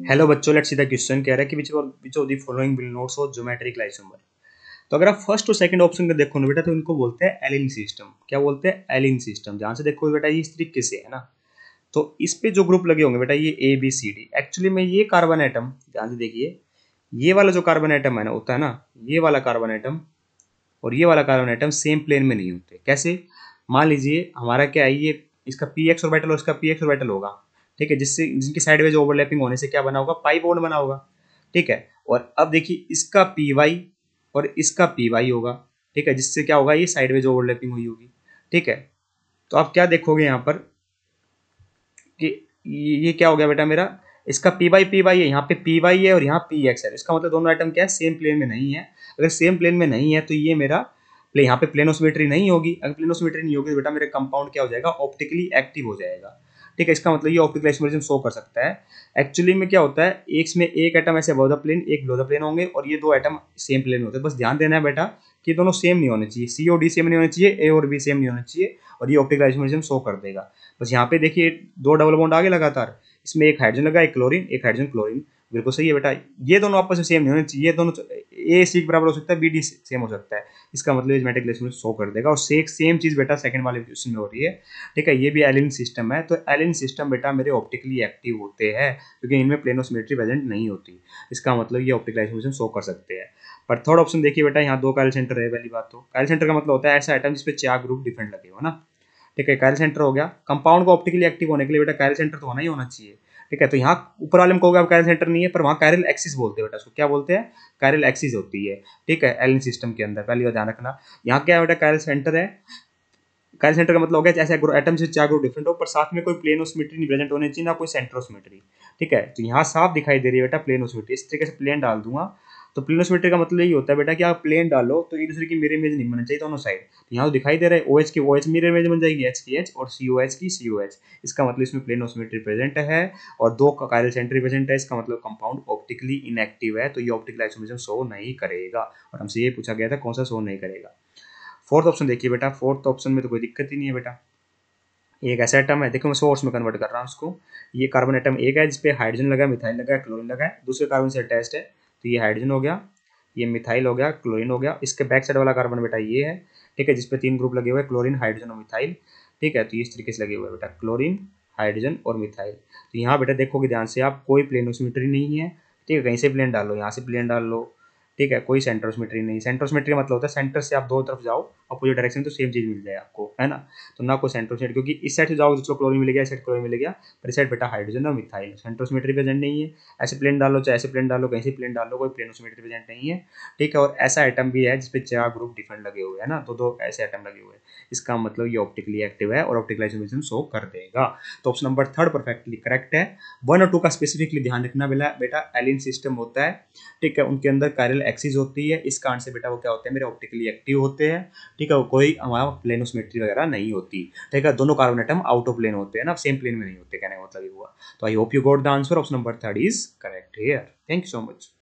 Hello बच्चों, let's see the question कह रहा है कि which of the following will note show geometric isomer. तो अगर आप फर्स्ट और सेकंड ऑप्शन को देखो ना बेटा, तो इनको बोलते हैं एलिन सिस्टम। क्या बोलते हैं? Allene system. ध्यान से देखो बेटा, ये इस तरीके से है ना। तो इस पे जो ग्रुप लगे होंगे बेटा, ये A B C D, actually में ये कार्बन एटम, ध्यान से देखिए, ये वाला जो कार्बन एटम है ना, होता है ना, ये वाला कार्बन एटम और ये वाला कार्बन एटम सेम प्लेन में नहीं होते। कैसे? मान लीजिए हमारा क्या है, ये इसका पी एक्स ऑर्बिटल और इसका पी एक्स ऑर्बिटल होगा, ठीक है, जिससे जिनकी साइड वेज ओवरलैपिंग होने से क्या बना होगा? पाई बॉन्ड बना होगा, ठीक है। और अब देखिए इसका पी वाई और इसका पी वाई होगा, ठीक है, जिससे क्या होगा? ये साइड वेज ओवरलैपिंग हुई होगी, ठीक है। तो आप क्या देखोगे यहाँ पर कि ये क्या हो गया बेटा मेरा, इसका पी वाई है, यहाँ पे पी वाई है और यहाँ पी एक्स है। इसका मतलब दोनों आइटम क्या है? सेम प्लेन में नहीं है। अगर सेम प्लेन में नहीं है तो ये मेरा यहाँ पे प्लेनोसिमेट्री नहीं होगी। अगर प्लेनोसिमेट्री नहीं होगी तो बेटा मेरा कंपाउंड क्या हो जाएगा? ऑप्टिकली एक्टिव हो जाएगा, ठीक है। इसका मतलब ये ऑप्टिकल आइसोमरिज्म शो कर सकता है। एक्चुअली में क्या होता है, एक में एक एटम ऐसे अबव द प्लेन, एक बिलो द प्लेन होंगे, और ये दो एटम सेम प्लेन में होते हैं। बस ध्यान देना है बेटा कि दोनों सेम नहीं होने चाहिए, सी और डी सेम नहीं होने चाहिए, ए और बी सेम नहीं होने चाहिए, और ये ऑप्टिकल आइसोमरिज्म शो कर देगा। बस यहाँ पे देखिए दो डबल बॉन्ड आगे लगातार, इसमें एक हाइड्रोजन लगा, एक क्लोरीन, एक हाइड्रोजन क्लोरीन, बिल्कुल सही है बेटा। ये दोनों आपस में सेम नहीं होने चाहिए, ये दोनों ए सी के बराबर हो सकता है, बी डी सेम हो सकता है। इसका मतलब ज्योमेट्रिक आइसोमरिज्म शो कर देगा। और सेम चीज बेटा सेकंड वाले क्वेश्चन में हो रही है, ठीक है। ये भी एलिन सिस्टम है, तो एलिन सिस्टम बेटा मेरे ऑप्टिकली एक्टिव होते हैं क्योंकि इनमें प्लेनोसिमेट्री प्रेजेंट नहीं होती। इसका मतलब ये ऑप्टिकल आइसोमरिज्म शो कर सकते हैं। पर थर्ड ऑप्शन देखिए बेटा, यहाँ दो काइरल सेंटर है। पहली बात तो काइरल सेंटर का मतलब होता है ऐसा आइटम जिसपे चार ग्रुप डिफरेंट लगे हो ना, ठीक है। काइरल सेंटर हो गया। कंपाउंड को ऑप्टिकली एक्टिव होने के लिए बेटा काइरल सेंटर तो होना ही होना चाहिए, ठीक है। तो यहाँ ऊपर वाले में कहोगे काइरल सेंटर नहीं है, पर वहाँ काइरल एक्सिस बोलते हैं बेटा, उसको क्या बोलते हैं? काइरल एक्सिस होती है, ठीक है, एलिन सिस्टम के अंदर। पहली बात ध्यान रखना, यहाँ क्या है बेटा? काइरल सेंटर है। काइरल सेंटर का मतलब हो गया ऐसे एटम से चार ग्रुप डिफरेंट हो, पर साथ में कोई प्लेनोसिमेट्री नहीं प्रेजेंट होने चाहिए, ना कोई सेंट्रोसिमेट्री, ठीक है। तो यहाँ साफ दिखाई दे रही है बेटा प्लेनोसिमेट्री। इस तरीके से प्लेन डाल दूंगा। तो प्लेनोसिमेट्री का मतलब यही होता है बेटा कि आप प्लेन डालो तो एक दूसरे की मिरर इमेज नहीं बनना चाहिए दोनों साइड। तो यहाँ तो दिखाई दे रहा है ओ एच की ओ एच मिरर इमेज बन जाएगी, एच की एच, और सी ओ एच की सी ओ एच। इसका मतलब इसमें प्लेनोसिमेट्री प्रेजेंट है और दो काइरल सेंटर प्रेजेंट है। इसका मतलब कंपाउंड ऑप्टिकली इनएक्टिव है, तो ये ऑप्टिकल आइसोमरिज्म शो नहीं करेगा। और हमसे ये पूछा गया था कौन सा शो नहीं करेगा। फोर्थ ऑप्शन देखिए बेटा, फोर्थ ऑप्शन में तो कोई दिक्कत ही नहीं है बेटा। एक ऐसा एटम है, देखो मैं सोर्स में कन्वर्ट कर रहा हूँ उसको। ये कार्बन एटम एक है जिसपे हाइड्रोजन लगा है, मिथाइल लगा है, क्लोरीन लगा है, दूसरे कार्बन से अटैच्ड है। तो ये हाइड्रोजन हो गया, ये मिथाइल हो गया, क्लोरीन हो गया। इसके बैक साइड वाला कार्बन बेटा ये है, ठीक है, जिसपे तीन ग्रुप लगे हुए हैं, क्लोरीन, हाइड्रोजन और मिथाइल, ठीक है। तो इस तरीके से लगे हुए हैं बेटा, क्लोरीन, हाइड्रोजन और मिथाइल। तो यहाँ बेटा देखोगे ध्यान से आप, कोई प्लेनोसिमेट्री नहीं है, ठीक है। कहीं से प्लेन डाल लो, यहाँ से प्लेन डाल लो, ठीक है। कोई सेंट्रोसिमेट्री नहीं। सेंट्रोसिमेट्री का मतलब होता है सेंटर से आप दो तरफ जाओ अपोजिट डायरेक्शन तो सेम चीज मिल जाए आपको, है ना। तो ना कोई सेंट्रोसिमेट्री, क्योंकि इस साइड से जाओगे तो चलो क्लोरीन मिल गया, इस साइड क्लोरीन मिल गया, पर इस साइड बेटा हाइड्रोजन और मिथाइल। सेंट्रोसिमेट्री प्रेजेंट नहीं है। ऐसे प्लेन डालो चाहे ऐसे प्लेन डालो, कहीं से प्लेन डालो, कोई प्लेनोसिमेट्री प्रेजेंट नहीं है, ठीक है। और ऐसा आइटम भी है जिसपे चार ग्रुप डिफरेंट लगे हुए हैं ना, दो दो ऐसे आइटम लगे हुए हैं। इसका मतलब ये ऑप्टिकली एक्टिव है और ऑप्टिकल आइसोमरिज्म शो कर देगा। तो option number third perfectly correct है। वन और टू का स्पेसिफिकली ध्यान रखना बेटा, एलिन सिस्टम होता है, ठीक है। उनके अंदर कायरल एक्सिस होती है, इस कारण से बेटा वो क्या होते हैं? मेरे ऑप्टिकली एक्टिव होते हैं, ठीक है। कोई हमारा प्लेनोसिमेट्री वगैरह नहीं होती, ठीक है। दोनों carbon atom out of plane होते हैं ना, सेम प्लेन में नहीं होते, कहने का मतलब ये हुआ। तो I hope you got the answer. Option number third is correct here. Thank you so much.